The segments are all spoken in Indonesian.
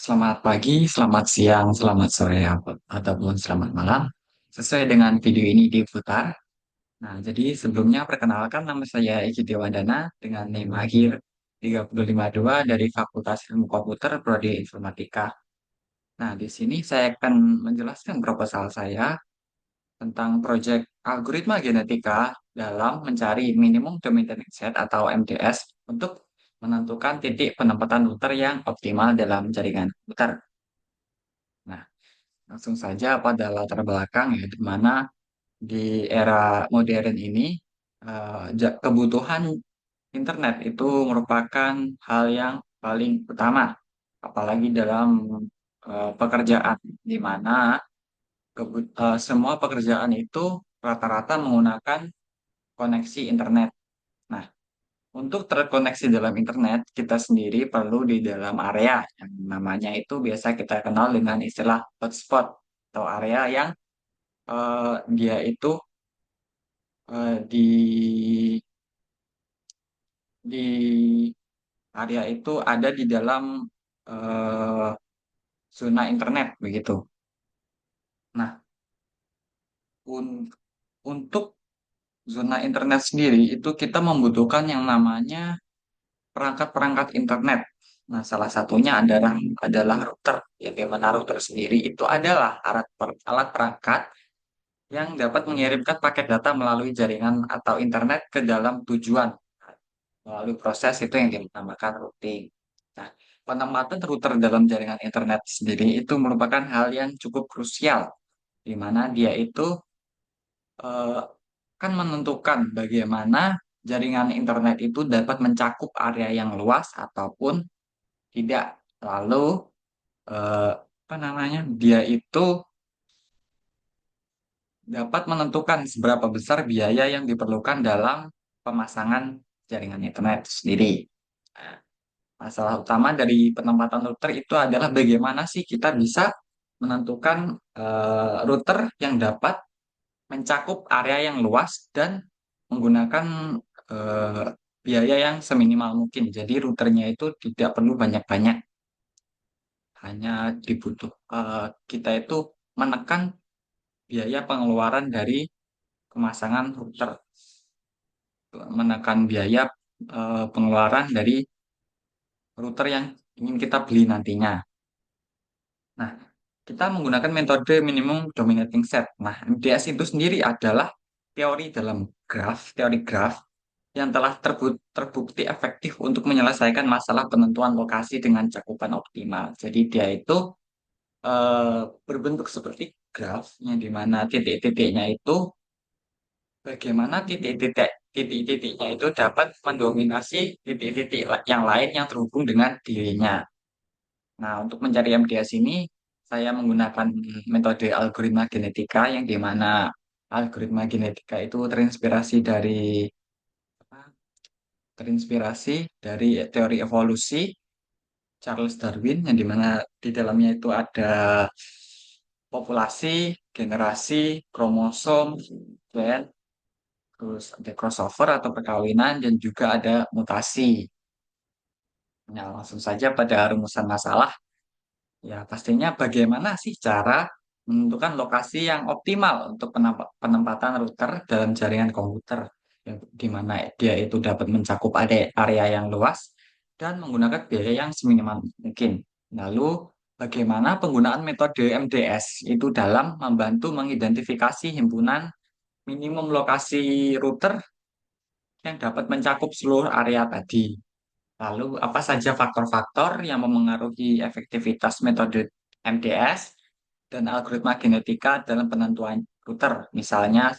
Selamat pagi, selamat siang, selamat sore, ataupun selamat malam. Sesuai dengan video ini diputar. Nah, jadi sebelumnya perkenalkan nama saya Eki Dewandana dengan NIM akhir 3052 dari Fakultas Ilmu Komputer Prodi Informatika. Nah, di sini saya akan menjelaskan proposal saya tentang proyek algoritma genetika dalam mencari minimum dominating set atau MDS untuk menentukan titik penempatan router yang optimal dalam jaringan komputer. Nah, langsung saja pada latar belakang ya, di mana di era modern ini kebutuhan internet itu merupakan hal yang paling utama, apalagi dalam pekerjaan, di mana semua pekerjaan itu rata-rata menggunakan koneksi internet. Nah, untuk terkoneksi dalam internet, kita sendiri perlu di dalam area yang namanya itu biasa kita kenal dengan istilah hotspot atau area yang dia itu di area itu ada di dalam eh, zona internet begitu. Nah, un- untuk zona internet sendiri itu kita membutuhkan yang namanya perangkat-perangkat internet. Nah, salah satunya adalah router. Ya, di mana router sendiri itu adalah alat perangkat yang dapat mengirimkan paket data melalui jaringan atau internet ke dalam tujuan melalui proses itu yang dinamakan routing. Nah, penempatan router dalam jaringan internet sendiri itu merupakan hal yang cukup krusial, di mana dia itu eh, kan menentukan bagaimana jaringan internet itu dapat mencakup area yang luas ataupun tidak. Lalu apa namanya? Dia itu dapat menentukan seberapa besar biaya yang diperlukan dalam pemasangan jaringan internet itu sendiri. Nah, masalah utama dari penempatan router itu adalah bagaimana sih kita bisa menentukan router yang dapat mencakup area yang luas dan menggunakan eh, biaya yang seminimal mungkin. Jadi routernya itu tidak perlu banyak-banyak, hanya kita itu menekan biaya pengeluaran dari pemasangan router, menekan biaya pengeluaran dari router yang ingin kita beli nantinya. Nah, kita menggunakan metode minimum dominating set. Nah, MDS itu sendiri adalah teori graf yang telah terbukti efektif untuk menyelesaikan masalah penentuan lokasi dengan cakupan optimal. Jadi dia itu berbentuk seperti graf yang di mana titik-titiknya itu bagaimana titik-titiknya itu dapat mendominasi titik-titik yang lain yang terhubung dengan dirinya. Nah, untuk mencari MDS ini, saya menggunakan metode algoritma genetika yang di mana algoritma genetika itu apa, terinspirasi dari teori evolusi Charles Darwin yang di mana di dalamnya itu ada populasi, generasi, kromosom, gen, terus ada crossover atau perkawinan dan juga ada mutasi. Nah, langsung saja pada rumusan masalah. Ya, pastinya bagaimana sih cara menentukan lokasi yang optimal untuk penempatan router dalam jaringan komputer, yang di mana dia itu dapat mencakup area yang luas dan menggunakan biaya yang seminimal mungkin. Lalu, bagaimana penggunaan metode MDS itu dalam membantu mengidentifikasi himpunan minimum lokasi router yang dapat mencakup seluruh area tadi. Lalu, apa saja faktor-faktor yang memengaruhi efektivitas metode MDS dan algoritma genetika dalam penentuan router? Misalnya,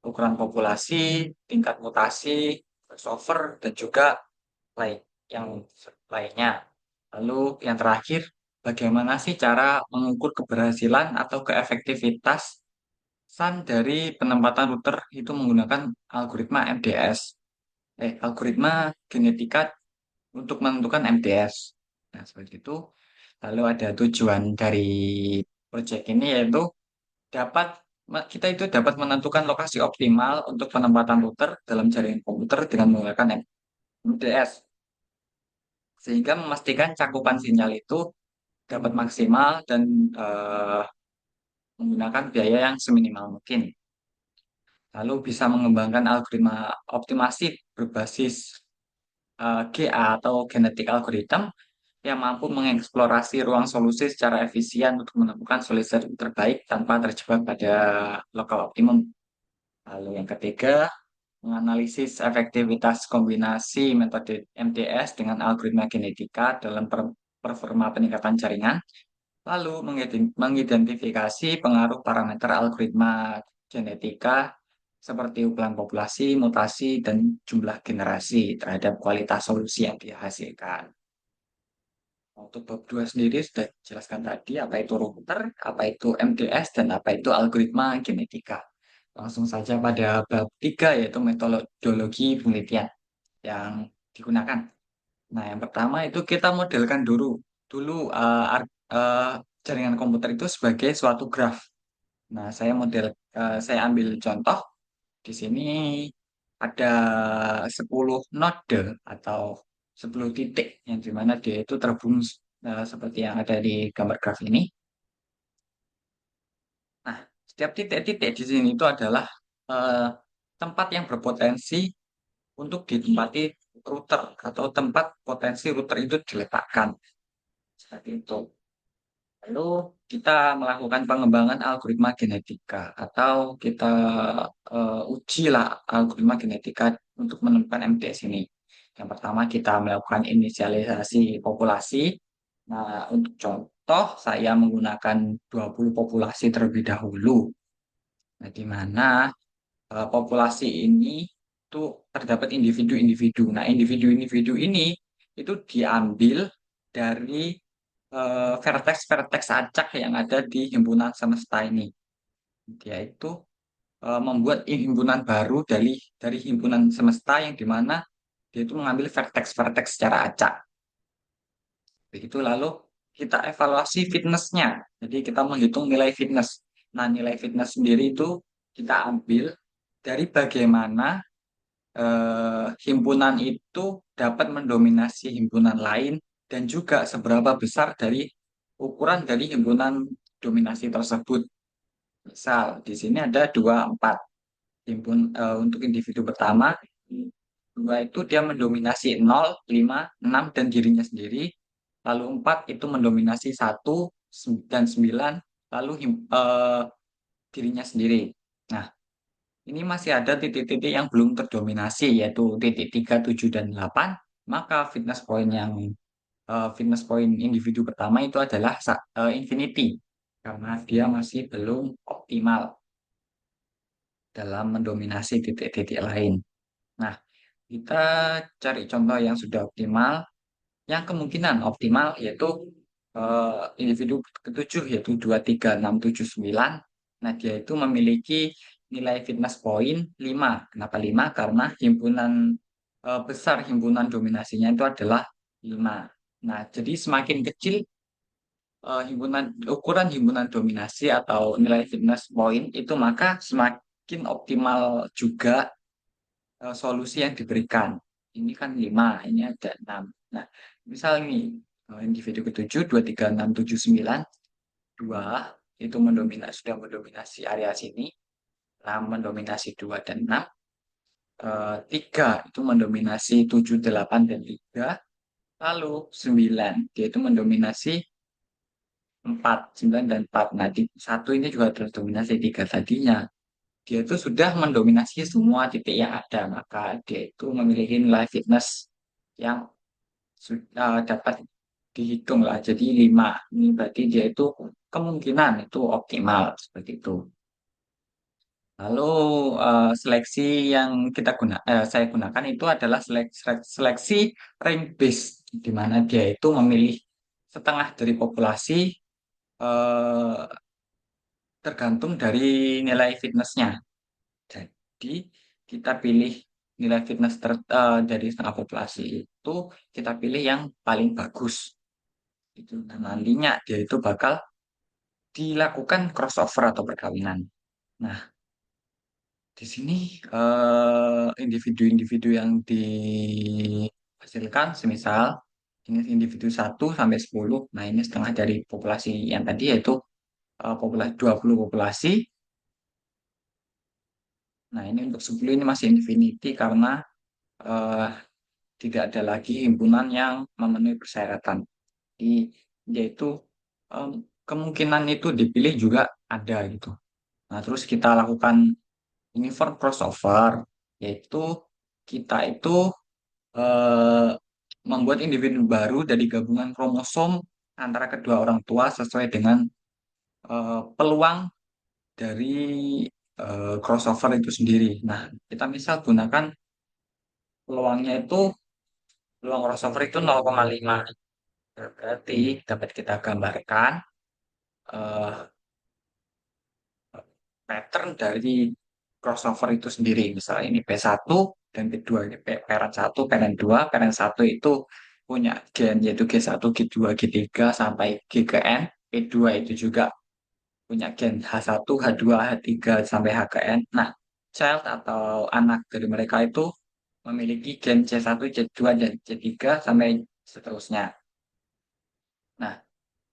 ukuran populasi, tingkat mutasi, crossover, dan juga lain yang lainnya. Lalu, yang terakhir, bagaimana sih cara mengukur keberhasilan atau keefektivitasan dari penempatan router itu menggunakan algoritma MDS, algoritma genetika untuk menentukan MTS. Nah, seperti itu. Lalu ada tujuan dari proyek ini yaitu kita itu dapat menentukan lokasi optimal untuk penempatan router dalam jaringan komputer dengan menggunakan MTS sehingga memastikan cakupan sinyal itu dapat maksimal dan menggunakan biaya yang seminimal mungkin. Lalu bisa mengembangkan algoritma optimasi berbasis GA atau genetic algorithm yang mampu mengeksplorasi ruang solusi secara efisien untuk menemukan solusi terbaik tanpa terjebak pada lokal optimum. Lalu yang ketiga, menganalisis efektivitas kombinasi metode MTS dengan algoritma genetika dalam performa peningkatan jaringan. Lalu mengidentifikasi pengaruh parameter algoritma genetika seperti ukuran populasi, mutasi, dan jumlah generasi terhadap kualitas solusi yang dihasilkan. Untuk bab 2 sendiri sudah dijelaskan tadi apa itu router, apa itu MDS, dan apa itu algoritma genetika. Langsung saja pada bab 3 yaitu metodologi penelitian yang digunakan. Nah, yang pertama itu kita modelkan dulu jaringan komputer itu sebagai suatu graf. Nah, saya ambil contoh di sini ada 10 node atau 10 titik yang dimana dia itu terhubung seperti yang ada di gambar graf ini. Nah, setiap titik-titik di sini itu adalah eh, tempat yang berpotensi untuk ditempati router atau tempat potensi router itu diletakkan. Seperti itu. Lalu kita melakukan pengembangan algoritma genetika atau kita uji lah algoritma genetika untuk menemukan MTS ini. Yang pertama kita melakukan inisialisasi populasi. Nah, untuk contoh saya menggunakan 20 populasi terlebih dahulu. Nah, di mana populasi ini itu terdapat individu-individu. Nah, individu-individu ini itu diambil dari vertex-vertex acak yang ada di himpunan semesta ini. Dia itu membuat himpunan baru dari himpunan semesta yang dimana dia itu mengambil vertex-vertex secara acak. Begitu lalu kita evaluasi fitnessnya. Jadi kita menghitung nilai fitness. Nah, nilai fitness sendiri itu kita ambil dari bagaimana himpunan itu dapat mendominasi himpunan lain dan juga seberapa besar dari ukuran dari himpunan dominasi tersebut. Misal, di sini ada 24 untuk individu pertama, dua itu dia mendominasi 0, 5, 6 dan dirinya sendiri. Lalu 4 itu mendominasi 1 dan 9, lalu dirinya sendiri. Nah, ini masih ada titik-titik yang belum terdominasi, yaitu titik 3, 7, dan 8. Maka fitness point individu pertama itu adalah infinity, karena dia masih belum optimal dalam mendominasi titik-titik lain. Nah, kita cari contoh yang sudah optimal, yang kemungkinan optimal yaitu individu ketujuh yaitu 2, 3, 6, 7, 9. Nah, dia itu memiliki nilai fitness point 5. Kenapa 5? Karena besar himpunan dominasinya itu adalah 5. Nah, jadi semakin kecil ukuran himpunan dominasi atau nilai fitness point itu maka semakin optimal juga solusi yang diberikan. Ini kan 5, ini ada 6. Nah, misal ini individu ketujuh, 2, 3, 6, 7, 9, 2 itu sudah mendominasi area sini, 6 mendominasi 2 dan 6, 3 itu mendominasi 7, 8, dan 3, lalu 9 dia itu mendominasi 4, 9, dan 4. Nah, di satu ini juga terdominasi 3 tadinya. Dia itu sudah mendominasi semua titik yang ada, maka dia itu memiliki nilai fitness yang sudah dapat dihitung lah. Jadi 5. Ini berarti dia itu kemungkinan itu optimal seperti itu. Lalu seleksi yang saya gunakan itu adalah seleksi rank based, di mana dia itu memilih setengah dari populasi eh, tergantung dari nilai fitnessnya. Jadi kita pilih nilai fitness dari setengah populasi itu kita pilih yang paling bagus. Itu nah, nantinya dia itu bakal dilakukan crossover atau perkawinan. Nah, di sini individu-individu yang dihasilkan, semisal individu 1 sampai 10. Nah, ini setengah dari populasi yang tadi yaitu populasi 20 populasi. Nah, ini untuk 10 ini masih infinity karena eh, tidak ada lagi himpunan yang memenuhi persyaratan. Yaitu em, kemungkinan itu dipilih juga ada gitu. Nah, terus kita lakukan uniform crossover, yaitu kita itu eh, membuat individu baru dari gabungan kromosom antara kedua orang tua sesuai dengan peluang dari crossover itu sendiri. Nah, kita misal gunakan peluangnya itu, peluang crossover itu 0,5. Berarti dapat kita gambarkan eh, pattern dari crossover itu sendiri. Misalnya ini P1 dan P2, ini parent 1, parent 2. Parent 1 itu punya gen yaitu G1, G2, G3 sampai G ke N. P2 itu juga punya gen H1, H2, H3 sampai H ke N. Nah, child atau anak dari mereka itu memiliki gen C1, C2, dan C3 sampai seterusnya. Nah,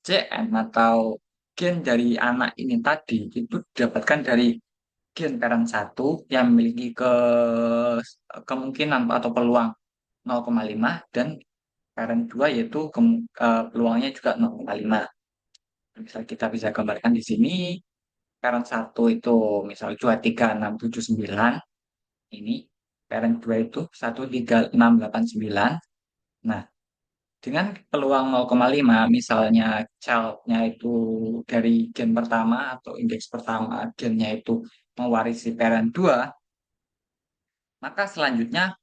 CN atau gen dari anak ini tadi itu didapatkan dari gen parent 1 yang memiliki kemungkinan atau peluang 0,5 dan parent 2 yaitu peluangnya juga 0,5. Misal kita bisa gambarkan di sini parent 1 itu misal 2, 3, 6, 7, 9 ini, parent 2 itu 1, 3, 6, 8, 9. Nah, dengan peluang 0,5 misalnya child-nya itu dari gen pertama atau indeks pertama gennya itu mewarisi parent 2, maka selanjutnya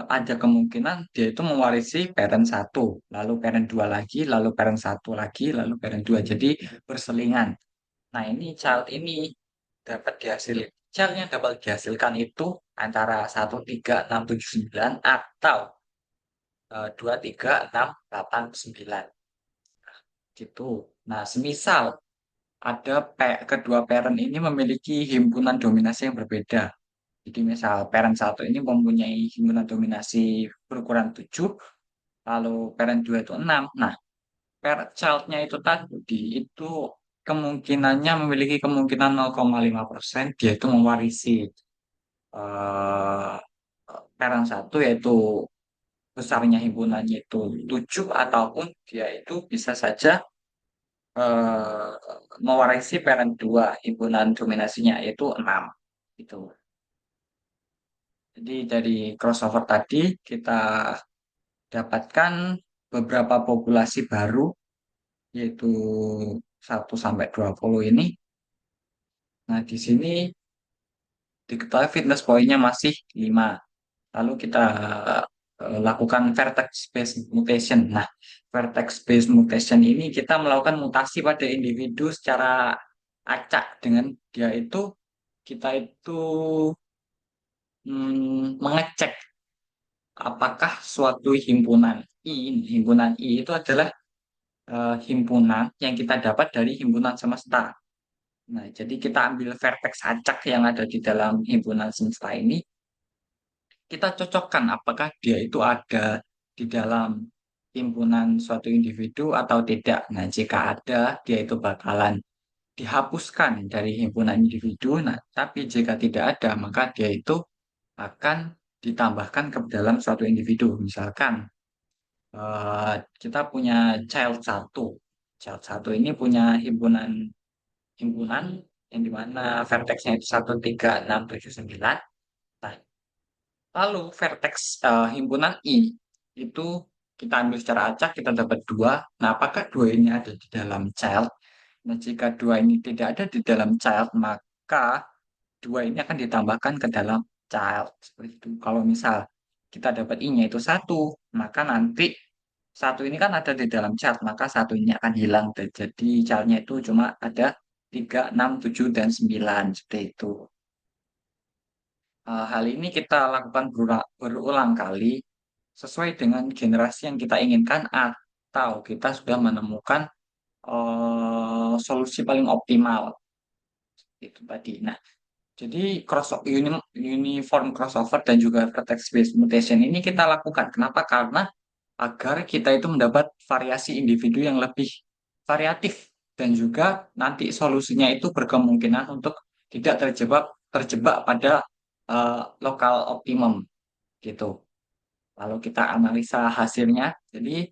ada kemungkinan dia itu mewarisi parent 1, lalu parent 2 lagi, lalu parent 1 lagi, lalu parent 2. Jadi berselingan. Nah, ini child ini dapat dihasilkan. Child yang dapat dihasilkan itu antara 1, 3, 6, 7, 9 atau 2, 3, 6, 8, 9. Gitu. Nah, semisal ada kedua parent ini memiliki himpunan dominasi yang berbeda. Jadi misal parent satu ini mempunyai himpunan dominasi berukuran 7, lalu parent 2 itu 6. Nah, parent child-nya itu tadi itu kemungkinannya memiliki kemungkinan 0,5% dia itu mewarisi eh, parent satu yaitu besarnya himpunannya itu 7 ataupun dia itu bisa saja eh, mewarisi parent 2 himpunan dominasinya yaitu 6 itu. Jadi dari crossover tadi kita dapatkan beberapa populasi baru yaitu 1 sampai 20 ini. Nah, di sini diketahui fitness point-nya masih 5. Lalu kita lakukan vertex based mutation. Nah, vertex based mutation ini kita melakukan mutasi pada individu secara acak dengan dia itu kita itu mengecek apakah suatu himpunan himpunan I itu adalah himpunan yang kita dapat dari himpunan semesta. Nah, jadi kita ambil vertex acak yang ada di dalam himpunan semesta ini, kita cocokkan apakah dia itu ada di dalam himpunan suatu individu atau tidak. Nah, jika ada, dia itu bakalan dihapuskan dari himpunan individu. Nah, tapi jika tidak ada, maka dia itu akan ditambahkan ke dalam suatu individu. Misalkan eh, kita punya child satu. Child satu ini punya himpunan himpunan yang dimana vertexnya itu 1, 3, 6, 7, 9. Nah, lalu vertex himpunan I itu kita ambil secara acak, kita dapat 2. Nah, apakah 2 ini ada di dalam child? Nah, jika 2 ini tidak ada di dalam child, maka 2 ini akan ditambahkan ke dalam child. Seperti itu. Kalau misal kita dapat I-nya itu 1, maka nanti 1 ini kan ada di dalam child, maka 1 ini akan hilang. Dan jadi child-nya itu cuma ada 3, 6, 7, dan 9. Seperti itu. Hal ini kita lakukan berulang kali sesuai dengan generasi yang kita inginkan atau kita sudah menemukan solusi paling optimal itu tadi. Nah, jadi uniform crossover dan juga vertex based mutation ini kita lakukan. Kenapa? Karena agar kita itu mendapat variasi individu yang lebih variatif dan juga nanti solusinya itu berkemungkinan untuk tidak terjebak terjebak pada lokal optimum gitu. Lalu kita analisa hasilnya. Jadi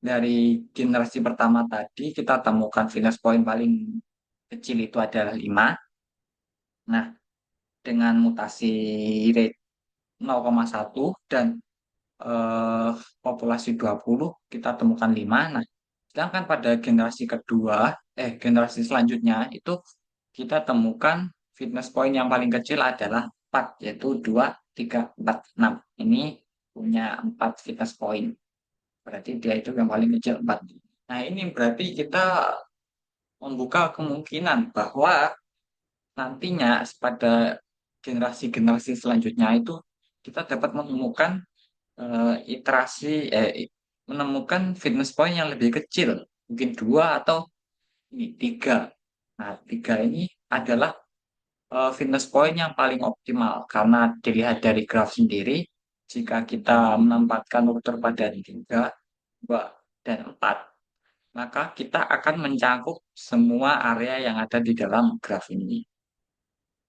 dari generasi pertama tadi kita temukan fitness point paling kecil itu adalah 5. Nah, dengan mutasi rate 0,1 dan eh, populasi 20 kita temukan 5. Nah, sedangkan pada generasi kedua, generasi selanjutnya itu kita temukan fitness point yang paling kecil adalah 4, yaitu 2, 3, 4, 6. Ini punya 4 fitness point. Berarti dia itu yang paling kecil 4. Nah, ini berarti kita membuka kemungkinan bahwa nantinya pada generasi-generasi selanjutnya itu kita dapat menemukan iterasi menemukan fitness point yang lebih kecil, mungkin 2 atau ini 3. Nah, 3 ini adalah fitness point yang paling optimal karena dilihat dari graf sendiri, jika kita menempatkan router pada 3, 2, dan 4, maka kita akan mencakup semua area yang ada di dalam graf ini.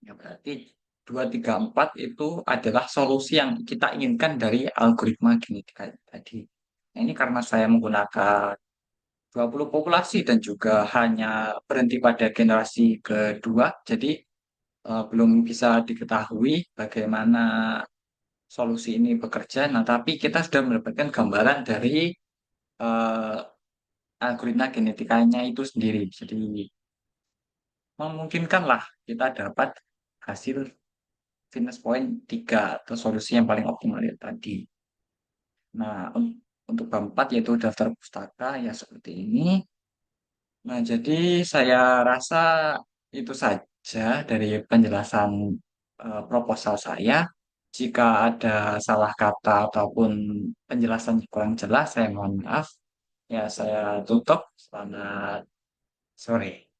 Ya, berarti 2, 3, 4 itu adalah solusi yang kita inginkan dari algoritma genetika tadi. Nah, ini karena saya menggunakan 20 populasi dan juga hanya berhenti pada generasi kedua, jadi belum bisa diketahui bagaimana solusi ini bekerja. Nah, tapi kita sudah mendapatkan gambaran dari eh, algoritma genetikanya itu sendiri. Jadi memungkinkanlah kita dapat hasil fitness point 3 atau solusi yang paling optimal ya tadi. Nah, untuk bab 4 yaitu daftar pustaka ya seperti ini. Nah, jadi saya rasa itu saja dari penjelasan proposal saya. Jika ada salah kata ataupun penjelasan yang kurang jelas, saya mohon maaf. Ya, saya tutup. Selamat sore.